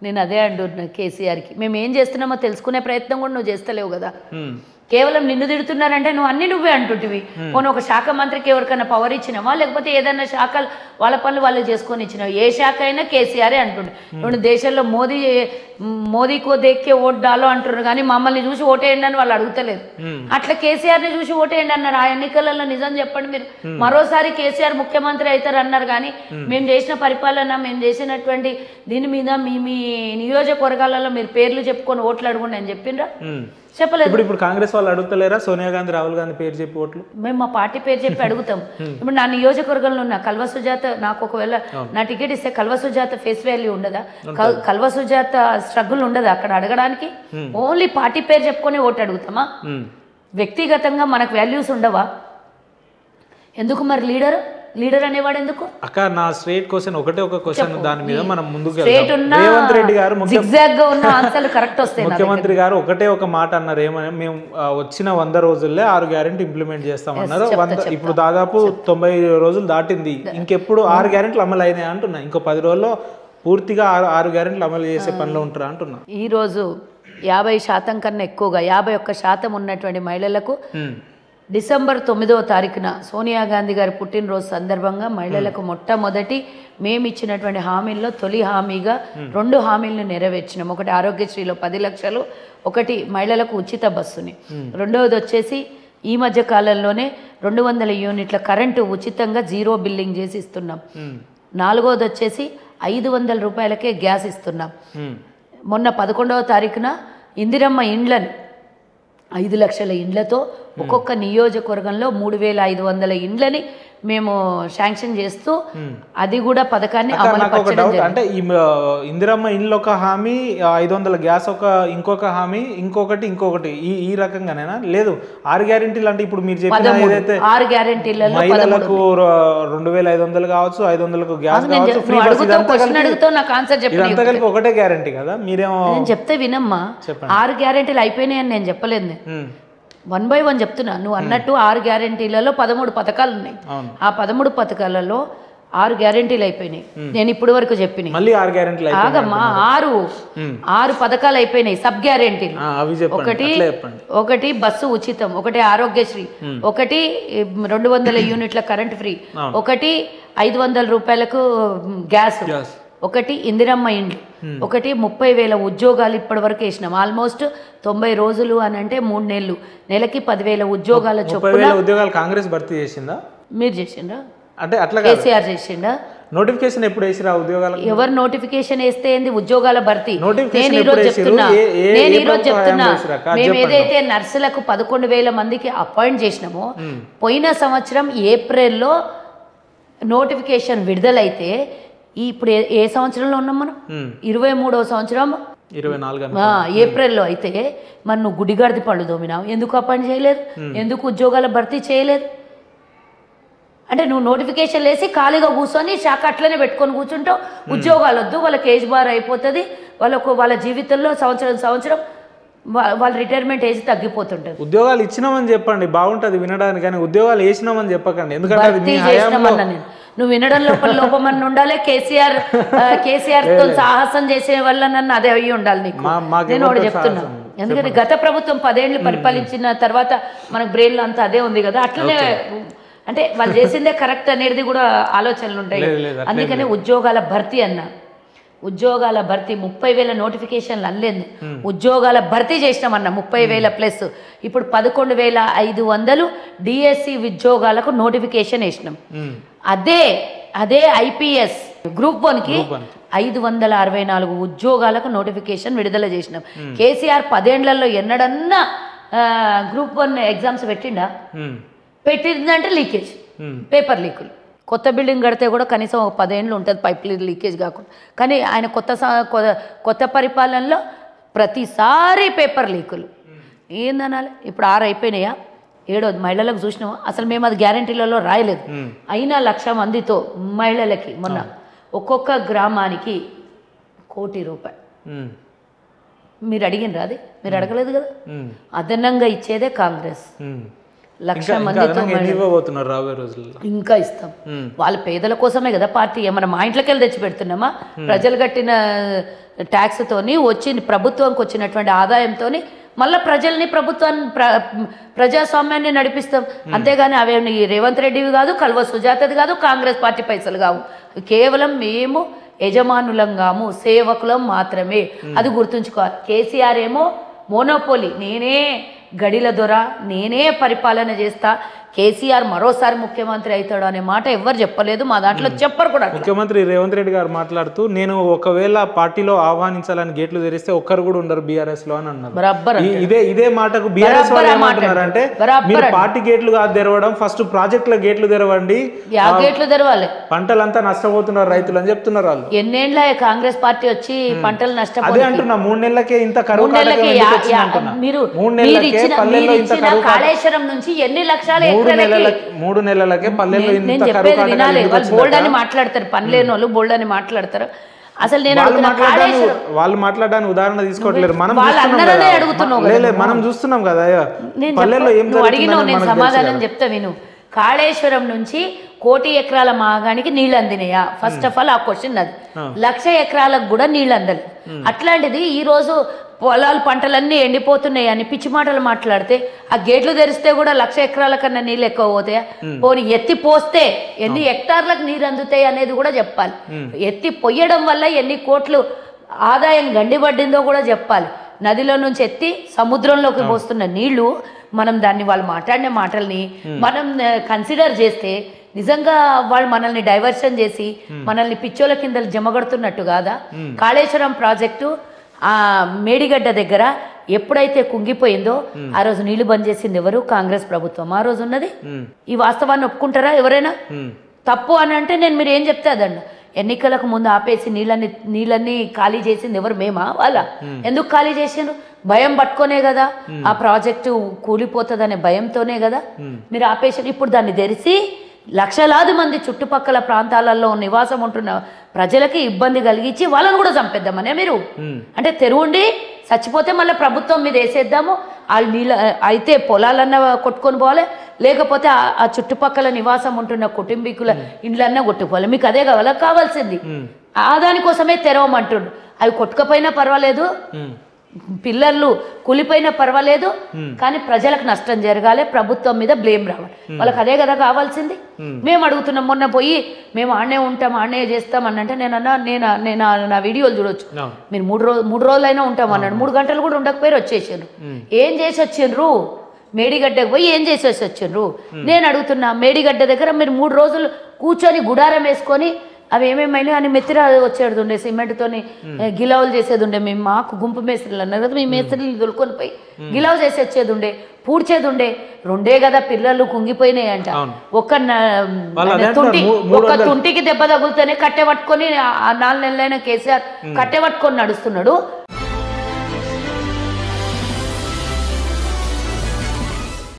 నేను అదే అంటున్నా కేసీఆర్కి, మేము ఏం చేస్తున్నామో తెలుసుకునే ప్రయత్నం కూడా నువ్వు చేస్తలేవు కదా. కేవలం నిన్ను తిడుతున్నారంటే నువ్వే అంటుంటివి. పోనీ ఒక శాఖ మంత్రికి ఎవరికైనా పవర్ ఇచ్చినావా, లేకపోతే ఏదైనా శాఖలు వాళ్ళ పనులు వాళ్ళు చేసుకొని ఇచ్చినావు? ఏ శాఖ అయినా కేసీఆరే అంటుండే. ఇప్పుడు దేశంలో మోదీకో దేక్కే ఓట్ డాలో అంటున్నారు, కానీ మమ్మల్ని చూసి ఓటేయండి అని వాళ్ళు అడుగుతలేరు. అట్లా కేసీఆర్ని చూసి ఓటేయండి అన్నారు. ఆ ఎన్నికలలో నిజం చెప్పండి మీరు, మరోసారి కేసీఆర్ ముఖ్యమంత్రి అవుతారు అన్నారు, కానీ మేము చేసిన పరిపాలన, మేము చేసినటువంటి దీని మీద మీ నియోజకవర్గాలలో మీరు పేర్లు చెప్పుకొని ఓట్లు అడుగుండి అని చెప్పిండ్రా? చెప్పలేదు. ఇప్పుడు కాంగ్రెస్ వాళ్ళు అడుగుతలేరా సోనియా గాంధీ రాహుల్ గాంధీ పేరు చెప్పి ఓట్లు? మేము మా పార్టీ పేరు చెప్పి అడుగుతాం. ఇప్పుడు నా నియోజకవర్గంలో ఉన్న కల్వ సుజాత, నాకు ఒకవేళ నా టికెట్ ఇస్తే కల్వ సుజాత ఫేస్ వాల్యూ ఉండదా? కల్వ సుజాత స్ట్రగుల్ ఉండదా అక్కడ అడగడానికి? ఓన్లీ పార్టీ పేరు చెప్పుకొని ఓటు అడుగుతామా? వ్యక్తిగతంగా మనకు వాల్యూస్ ఉండవా? ఎందుకు మరి లీడర్ అనేవాడు ఎందుకు? అక్క నా స్ట్రేట్ క్వశ్చన్ ఒకటే ఒక క్వశ్చన్, దాని మీద మనం ముందుకు రేవంత్ రెడ్డి గారు ముఖ్యమంత్రి గారు ఒకటే ఒక మాట అన్నారు, ఏమని, మేము వచ్చిన 100 రోజుల్లో 6 గ్యారెంటీ ఇంప్లిమెంట్ చేస్తామన్నారు. ఇప్పుడు దాదాపు 90 రోజులు దాటింది, ఇంకెప్పుడు 6 గ్యారెంటీలు అమలు అయినాయి అంటున్నా. ఇంకో 10 రోజుల్లో పూర్తిగా 6 గ్యారెంటీలు అమలు చేసే పనిలో ఉంటారా అంటున్నా. ఈరోజు 50% కన్నా ఎక్కువగా 51% ఉన్నటువంటి మహిళలకు డిసెంబర్ 9వ తారీఖున సోనియా గాంధీ గారి పుట్టినరోజు సందర్భంగా మహిళలకు మొట్టమొదటి మేము ఇచ్చినటువంటి హామీల్లో తొలి హామీగా 2 హామీలను నెరవేర్చినాం. ఒకటి ఆరోగ్యశ్రీలో 10 లక్షలు, ఒకటి మహిళలకు ఉచిత బస్సుని. రెండవది వచ్చేసి ఈ మధ్య కాలంలోనే 200 యూనిట్ల కరెంటు ఉచితంగా 0 బిల్లింగ్ చేసి ఇస్తున్నాం. నాలుగవది వచ్చేసి 500 రూపాయలకే గ్యాస్ ఇస్తున్నాం. మొన్న 11వ తారీఖున ఇందిరమ్మ ఇండ్లను 5 లక్షల ఇండ్లతో ఒక్కొక్క నియోజకవర్గంలో 3500 ఇండ్లని మేము శాంక్షన్ చేస్తూ అది కూడా పథకాన్ని అమలు పరచడం. అంటే ఈ ఇందిరమ్మ ఇండ్లు ఒక హామీ, 500 గ్యాస్ ఇంకొక హామీ, ఇంకొకటి ఈ రకంగానేనా? లేదు 6 గ్యారెంటీలు అంటే ఇప్పుడు మీరు చెప్పిన ఏదైతే 6 గ్యారెంటీలలో మహిళలకు 2500 కావచ్చు, 500కు గ్యాస్ కావచ్చు, ఫ్రీ బస్, ఇదంతా కలిపి ఒకటే గ్యారెంటీ కదా? మీరేమో చెప్తే వినమ్మా, 6 గ్యారెంటీలు అయిపోయినాయని నేను చెప్పలేదు. 1 by 1 చెప్తున్నా. నువ్వు అన్నట్టు 6 గ్యారెంటీలలో 13 పథకాలు ఉన్నాయి. ఆ 13 పథకాలలో 6 గ్యారెంటీలు అయిపోయినాయి. నేను ఇప్పటి వరకు చెప్పిన మళ్ళీ 6 గ్యారెంటీలు ఆగమ్మా, 6 పథకాలు అయిపోయినాయి. సబ్ గ్యారెంటీలు ఒకటి బస్సు ఉచితం, ఒకటి ఆరోగ్యశ్రీ, ఒకటి 200 యూనిట్ల కరెంట్ ఫ్రీ, ఒకటి 500 రూపాయలకు గ్యాస్, ఒకటి ఇందిరమ్మ ఇండ్లు, ఒకటి 30,000 ఉద్యోగాలు ఇప్పటి వరకు వేసినాం. ఆల్మోస్ట్ 90 రోజులు అని అంటే 3 నెలలు, నెలకి 10,000 ఉద్యోగాల చొప్పున. ఉద్యోగాలు కాంగ్రెస్ భర్తీ చేసిందా? మీరు చేసిండ్రా? అంటే అట్లా కేసీఆర్ చేసిండా? నోటిఫికేషన్ ఎప్పుడు వేసిరా ఉద్యోగాలు? ఎవరు నోటిఫికేషన్ వేస్తే ఏంది ఉద్యోగాల భర్తీ? నేను ఈరోజు చెప్తున్నా మేము ఏదైతే నర్సులకు 11,000 మందికి అపాయింట్ చేసినామో, పోయిన సంవత్సరం ఏప్రిల్లో నోటిఫికేషన్ విడుదలైతే ఇప్పుడు ఏ సంవత్సరంలో ఉన్నాం మనం? 23వ సంవత్సరం 24 ఏప్రిల్లో అయితే మరి నువ్వు గుడిగాడిది పళ్ళు దోమినావు, ఎందుకు అపాయింట్ చేయలేదు? ఎందుకు ఉద్యోగాల భర్తీ చేయలేదు? అంటే నువ్వు నోటిఫికేషన్ వేసి ఖాళీగా కూర్చొని శాఖ అట్లనే పెట్టుకొని కూర్చుంటావు. ఉద్యోగాలు వద్దు, వాళ్ళకి ఏజ్ బార్ అయిపోతుంది, వాళ్ళ జీవితంలో సంవత్సరం వాళ్ళ రిటైర్మెంట్ ఏజ్ తగ్గిపోతుంటది. ఉద్యోగాలు ఇచ్చినామని చెప్పండి, బాగుంటుంది వినడానికి, కానీ ఉద్యోగాలు వేసినామని చెప్పకండి. ఎందుకంటే నువ్వు వినడం లోపమని ఉండాలి. కేసీఆర్ తో సాహసం చేసే వల్ల నన్ను అదే అయ్యి ఉండాలి నీకు. నేను ఒకటి చెప్తున్నా, ఎందుకంటే గత ప్రభుత్వం 10 ఏళ్ళు పరిపాలించిన తర్వాత మనకు బ్రెయిన్లో అంతా అదే ఉంది కదా. అట్లనే అంటే వాళ్ళు చేసిందే కరెక్ట్ అనేది కూడా ఆలోచనలు ఉంటాయి. అందుకనే ఉద్యోగాల భర్తీ అన్న, ఉద్యోగాల భర్తీ 30,000 నోటిఫికేషన్లు అనలేదు, ఉద్యోగాల భర్తీ చేసినామన్న 30,000 ప్లస్. ఇప్పుడు 11,500 డిఎస్సి ఉద్యోగాలకు నోటిఫికేషన్ వేసినాం. అదే ఐపీఎస్ గ్రూప్ 1కి 564 ఉద్యోగాలకు నోటిఫికేషన్ విడుదల చేసినాం. కేసీఆర్ 10 ఏళ్లలో ఎన్నడన్నా గ్రూప్ 1 ఎగ్జామ్స్ పెట్టిందంటే లీకేజ్, పేపర్ లీకులు. కొత్త బిల్డింగ్ కడితే కూడా కనీసం ఒక 10 ఏళ్ళు ఉంటుంది పైప్ లీకేజ్ కాకుండా. కానీ ఆయన కొత్త పరిపాలనలో ప్రతిసారి పేపర్ లీకులు. ఏందనాలి? ఇప్పుడు 6 అయిపోయినాయా? 7వ మహిళలకు చూసినామా? అసలు మేము అది గ్యారంటీలలో రాయలేదు. అయినా 1,00,000 మందితో మహిళలకి మొన్న ఒక్కొక్క గ్రామానికి 1 కోటి రూపాయలు. మీరు అడిగినరా? అది మీరు అడగలేదు కదా. అదనంగా ఇచ్చేదే కాంగ్రెస్. లక్ష మందితో ఇవ్వబోతున్నారు రాబోయే రోజుల్లో. ఇంకా ఇస్తాం. వాళ్ళ పేదల కోసమే కదా పార్టీ. ఏమన్నా మా ఇంట్లోకి వెళ్ళి తెచ్చి పెడుతున్నామా? ప్రజలు కట్టిన ట్యాక్స్ తోని ప్రభుత్వంకి వచ్చినటువంటి ఆదాయంతో మళ్ళీ ప్రజల్ని ప్రజాస్వామ్యాన్ని నడిపిస్తాం. అంతేగాని అవేమి రేవంత్ రెడ్డివి కాదు, కల్వ సుజాతది కాదు, కాంగ్రెస్ పార్టీ పైసలు కావు. కేవలం మేము యజమానులం కాము, సేవకులం మాత్రమే. అది గుర్తుంచుకోవాలి. కేసీఆర్ ఏమో మోనోపోలి, నేనే గడిల దొర, నేనే పరిపాలన చేస్తా, కేసీఆర్ మరోసారి ముఖ్యమంత్రి అవుతాడు అనే మాట ఎవ్వరు చెప్పలేదు. మా దాంట్లో చెప్పరు కూడా. ముఖ్యమంత్రి రేవంత్ రెడ్డి గారు మాట్లాడుతూ నేను ఒకవేళ పార్టీలో ఆహ్వానించాలని గేట్లు తెరిస్తే ఒక్కరు కూడా ఉండరు బీఆర్ఎస్ లో అని అన్నారు. బరాబర్ ఇదే మాటకు బీఆర్ఎస్ వాళ్ళు ఏమంటున్నారంటే మీరు పార్టీ గేట్లు కాదు తెరవడం, ఫస్ట్ ప్రాజెక్టుల గేట్లు తెరవండి, గేట్లు తెరవాలి, పంటలంతా నష్టపోతున్నారు రైతులు అని చెప్తున్నారు వాళ్ళు. ఎన్నేళ్ళ కాంగ్రెస్ పార్టీ వచ్చి పంటలు నష్టపోయి అదే అంటున్నా 3 నెలలకే ఇంత కరువు కాళేశ్వరం నుంచి ఎన్ని లక్షలు 3 నెలలకే పల్లెల్లో నేను చెప్పేది వినాలి. వాళ్ళు బోల్డ్ అని మాట్లాడతారు, పనిలేని వాళ్ళు బోల్డ్ అని మాట్లాడతారు. అసలు నేను వాళ్ళు మాట్లాడడానికి ఉదాహరణ తీసుకోవట్లేదు, మనం చూస్తున్నాం కదా పల్లెల్లో ఏం అడిగినావు. నేను సమాధానం చెప్తా విను. కాళేశ్వరం నుంచి 1 కోటి ఎకరాల మాగానికి నీళ్ళు అందినాయా? ఫస్ట్ ఆఫ్ ఆల్ ఆ క్వశ్చన్ అది. 1,00,000 ఎకరాలకు కూడా నీళ్ళు అందలేదు. అట్లాంటిది ఈ రోజు పొలాలు పంటలన్నీ ఎండిపోతున్నాయి అని పిచ్చి మాటలు మాట్లాడితే ఆ గేట్లు తెరిస్తే కూడా 1,00,000 ఎకరాల కన్నా నీళ్ళు ఎక్కువ పోతాయా? పోనీ ఎత్తి పోస్తే ఎన్ని హెక్టార్లకు నీరు అందుతాయి అనేది కూడా చెప్పాలి. ఎత్తి పొయ్యడం వల్ల ఎన్ని కోట్లు ఆదాయం గండిపడ్డిందో కూడా చెప్పాలి. నదిలో నుంచి ఎత్తి సముద్రంలోకి పోస్తున్న నీళ్లు మనం దాన్ని వాళ్ళు మాట్లాడిన మాటల్ని మనం కన్సిడర్ చేస్తే నిజంగా వాళ్ళు మనల్ని డైవర్షన్ చేసి మనల్ని పిచ్చోల కింద జమగడుతున్నట్టు కాదా? కాళేశ్వరం ప్రాజెక్టు ఆ మేడిగడ్డ దగ్గర ఎప్పుడైతే కుంగిపోయిందో ఆ రోజు నీళ్లు బంద్ చేసింది ఎవరు? కాంగ్రెస్ ప్రభుత్వం ఆ రోజు ఉన్నది. ఈ వాస్తవాన్ని ఎవరైనా? తప్పు అని అంటే నేను మీరు ఏం చెప్తే అదండి. ఎన్నికలకు ముందు ఆపేసి నీళ్ళన్నీ ఖాళీ చేసింది ఎవరు? మేమా? వాళ్ళ? ఎందుకు ఖాళీ చేసిండ్రు? భయం పట్టుకోనే కదా, ఆ ప్రాజెక్టు కూలిపోతుందనే భయంతోనే కదా మీరు ఆపేసారు. ఇప్పుడు దాన్ని తెరిచి లక్షలాది మంది చుట్టుపక్కల ప్రాంతాలలో నివాసం ఉంటున్న ప్రజలకి ఇబ్బంది కలిగించి వాళ్ళని కూడా చంపేద్దామనే మీరు? అంటే తెరువుండి చచ్చిపోతే మళ్ళీ ప్రభుత్వం మీద వేసేద్దాము, వాళ్ళు నీళ్ళ అయితే పొలాలన్నా కొట్టుకొని పోవాలి, లేకపోతే ఆ చుట్టుపక్కల నివాసం ఉంటున్న కుటుంబీకుల ఇండ్లన్నా కొట్టుకోవాలి. మీకు అదే కావాల్సింది. దానికోసమే తెరవమంటుండ్రు. అవి కొట్టుకపోయినా పర్వాలేదు, పిల్లర్లు కూలిపోయినా పర్వాలేదు, కానీ ప్రజలకు నష్టం జరగాలి, ప్రభుత్వం మీద బ్లేమ్ రావాలి. వాళ్ళకి అదే కదా కావాల్సింది. మేము అడుగుతున్నాం. మొన్న పోయి మేము ఆడనే ఉంటాం, ఆడనే చేస్తాం అని అంటే నేను నా వీడియోలు చూడొచ్చు. మీరు 3 రోజులైనా ఉంటాం అన్నాడు. 3 గంటలు కూడా ఉండకపోయారు, వచ్చేసారు. ఏం చేసి వచ్చిండ్రు? మేడిగడ్డకు పోయి ఏం చేసేసి వచ్చిండ్రు? నేను అడుగుతున్నా. మేడిగడ్డ దగ్గర మీరు 3 రోజులు కూర్చొని గుడారం వేసుకొని అవి ఏమేమైనా అని మెత్తిరా వచ్చేది ఉండే, సిమెంట్తోని గిలావులు చేసేది ఉండే. మేము మాకు గుంపు మేస్త్రీలు అన్నారు కదా, మీ మేస్త్రీలు దొరుకొని పోయి గిలావు చేసి వచ్చేది ఉండే, పూడ్చేది ఉండే. 2 కదా పిల్లలు కుంగిపోయినాయి అంట. ఒక్క తుంటికి దెబ్బ తగులుతూనే కట్టె పట్టుకొని 4 నెలలైన కేసీఆర్ కట్టె పట్టుకొని నడుస్తున్నాడు.